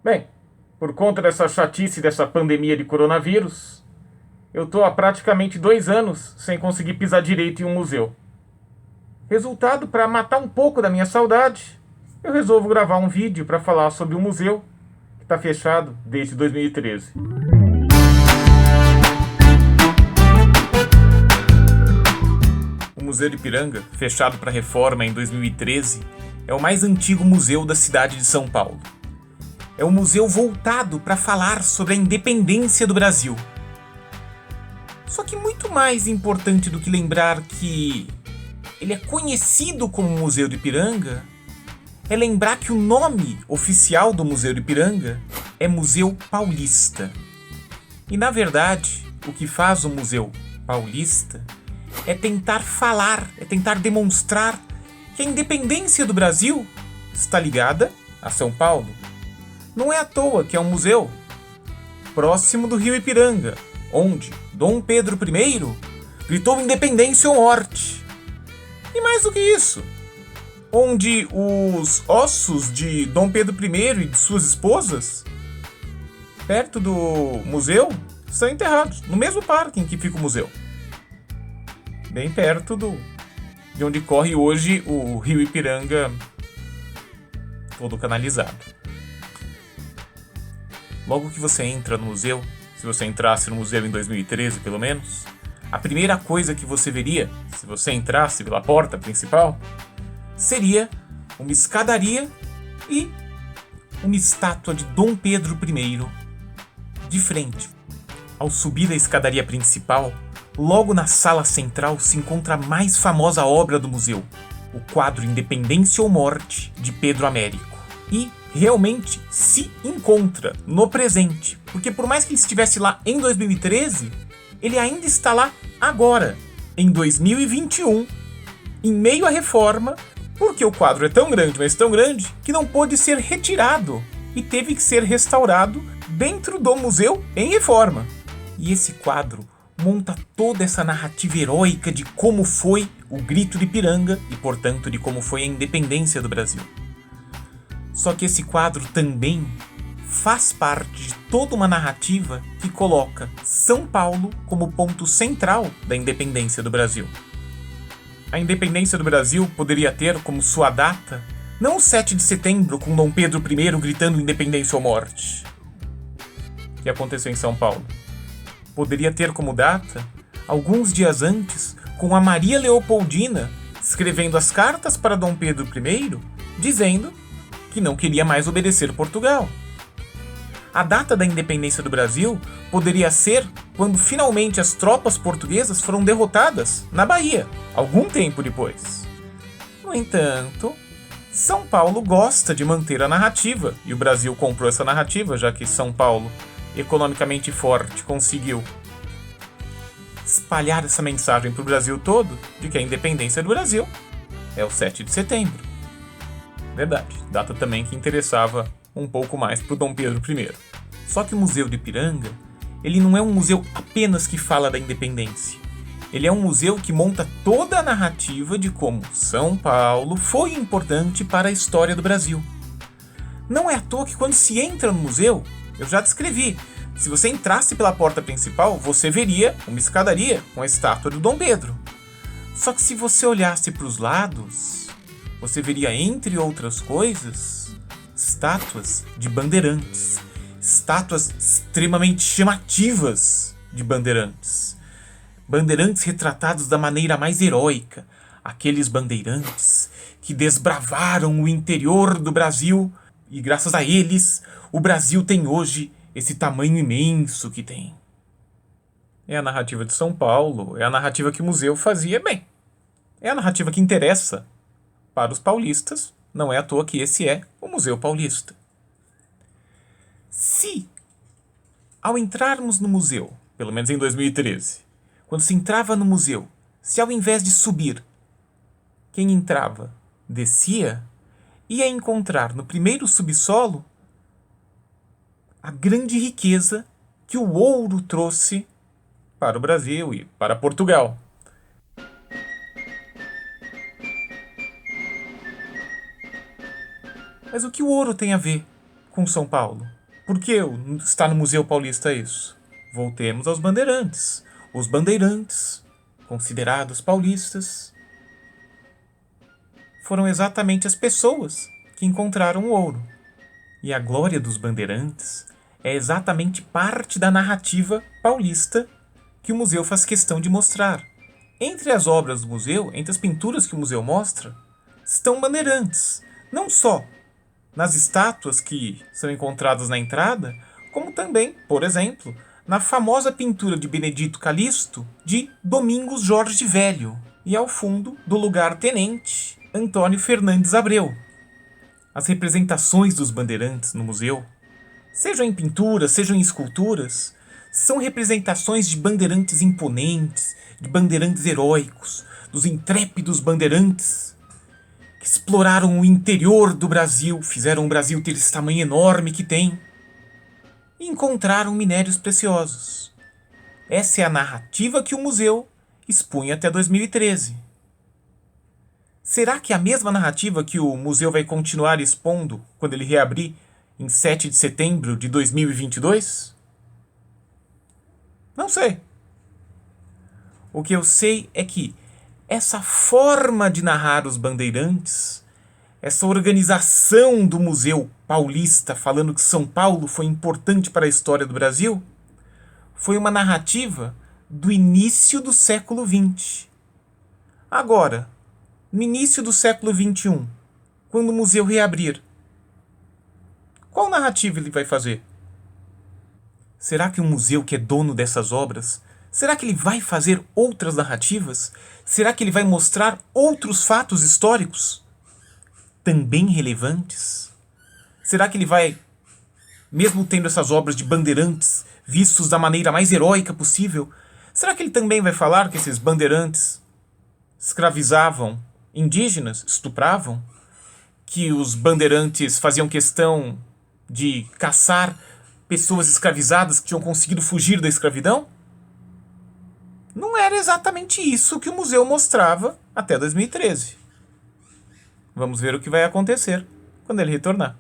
Bem, por conta dessa chatice dessa pandemia de coronavírus, eu tô há praticamente 2 anos sem conseguir pisar direito em um museu. Resultado, para matar um pouco da minha saudade, eu resolvo gravar um vídeo para falar sobre o museu que está fechado desde 2013. O Museu de Ipiranga, fechado para reforma em 2013, é o mais antigo museu da cidade de São Paulo. É um museu voltado para falar sobre a independência do Brasil. Só que muito mais importante do que lembrar que ele é conhecido como Museu de Ipiranga, é lembrar que o nome oficial do Museu de Ipiranga é Museu Paulista. E na verdade, o que faz o Museu Paulista é tentar falar, é tentar demonstrar que a independência do Brasil está ligada a São Paulo. Não é à toa que é um museu próximo do rio Ipiranga, onde Dom Pedro I gritou independência ou morte. E mais do que isso, onde os ossos de Dom Pedro I e de suas esposas, perto do museu, estão enterrados, no mesmo parque em que fica o museu. Bem perto de onde corre hoje o rio Ipiranga, todo canalizado. Logo que você entra no museu, se você entrasse no museu em 2013 pelo menos, a primeira coisa que você veria, se você entrasse pela porta principal, seria uma escadaria e uma estátua de Dom Pedro I de frente. Ao subir a escadaria principal, logo na sala central se encontra a mais famosa obra do museu, o quadro Independência ou Morte de Pedro Américo. E realmente se encontra no presente, porque por mais que ele estivesse lá em 2013, ele ainda está lá agora, em 2021, em meio à reforma, porque o quadro é tão grande, mas tão grande, que não pôde ser retirado e teve que ser restaurado dentro do museu em reforma. E esse quadro monta toda essa narrativa heróica de como foi o Grito de Ipiranga e, portanto, de como foi a independência do Brasil. Só que esse quadro também faz parte de toda uma narrativa que coloca São Paulo como ponto central da independência do Brasil. A independência do Brasil poderia ter como sua data não o 7 de setembro com Dom Pedro I gritando independência ou morte, que aconteceu em São Paulo. Poderia ter como data, alguns dias antes, com a Maria Leopoldina escrevendo as cartas para Dom Pedro I, dizendo que não queria mais obedecer Portugal. A data da independência do Brasil poderia ser quando finalmente as tropas portuguesas foram derrotadas na Bahia, algum tempo depois. No entanto, São Paulo gosta de manter a narrativa, e o Brasil comprou essa narrativa, já que São Paulo, economicamente forte, conseguiu espalhar essa mensagem para o Brasil todo de que a independência do Brasil é o 7 de setembro. Verdade, data também que interessava um pouco mais para o Dom Pedro I. Só que o Museu de Ipiranga, ele não é um museu apenas que fala da independência. Ele é um museu que monta toda a narrativa de como São Paulo foi importante para a história do Brasil. Não é à toa que quando se entra no museu, eu já descrevi, se você entrasse pela porta principal, você veria uma escadaria com a estátua do Dom Pedro. Só que se você olhasse para os lados, você veria, entre outras coisas, estátuas de bandeirantes. Estátuas extremamente chamativas de bandeirantes. Bandeirantes retratados da maneira mais heróica. Aqueles bandeirantes que desbravaram o interior do Brasil e, graças a eles, o Brasil tem hoje esse tamanho imenso que tem. É a narrativa de São Paulo, é a narrativa que o museu fazia bem. É a narrativa que interessa para os paulistas, não é à toa que esse é o Museu Paulista. Se, ao entrarmos no museu, pelo menos em 2013, quando se entrava no museu, se ao invés de subir, quem entrava descia, ia encontrar no primeiro subsolo a grande riqueza que o ouro trouxe para o Brasil e para Portugal. Mas o que o ouro tem a ver com São Paulo? Por que está no Museu Paulista isso? Voltemos aos bandeirantes. Os bandeirantes, considerados paulistas, foram exatamente as pessoas que encontraram o ouro. E a glória dos bandeirantes é exatamente parte da narrativa paulista que o museu faz questão de mostrar. Entre as obras do museu, entre as pinturas que o museu mostra, estão bandeirantes. Não só nas estátuas que são encontradas na entrada, como também, por exemplo, na famosa pintura de Benedito Calixto de Domingos Jorge Velho, e ao fundo do lugar-tenente Antônio Fernandes Abreu. As representações dos bandeirantes no museu, sejam em pinturas, sejam em esculturas, são representações de bandeirantes imponentes, de bandeirantes heróicos, dos intrépidos bandeirantes que exploraram o interior do Brasil, fizeram o Brasil ter esse tamanho enorme que tem, e encontraram minérios preciosos. Essa é a narrativa que o museu expunha até 2013. Será que é a mesma narrativa que o museu vai continuar expondo quando ele reabrir em 7 de setembro de 2022? Não sei. O que eu sei é que essa forma de narrar os bandeirantes, essa organização do Museu Paulista falando que São Paulo foi importante para a história do Brasil, foi uma narrativa do início do século XX. Agora, no início do século XXI, quando o museu reabrir, qual narrativa ele vai fazer? Será que o museu que é dono dessas obras, será que ele vai fazer outras narrativas? Será que ele vai mostrar outros fatos históricos também relevantes? Será que ele vai, mesmo tendo essas obras de bandeirantes vistos da maneira mais heróica possível, será que ele também vai falar que esses bandeirantes escravizavam indígenas, estupravam? Que os bandeirantes faziam questão de caçar pessoas escravizadas que tinham conseguido fugir da escravidão? Não era exatamente isso que o museu mostrava até 2013. Vamos ver o que vai acontecer quando ele retornar.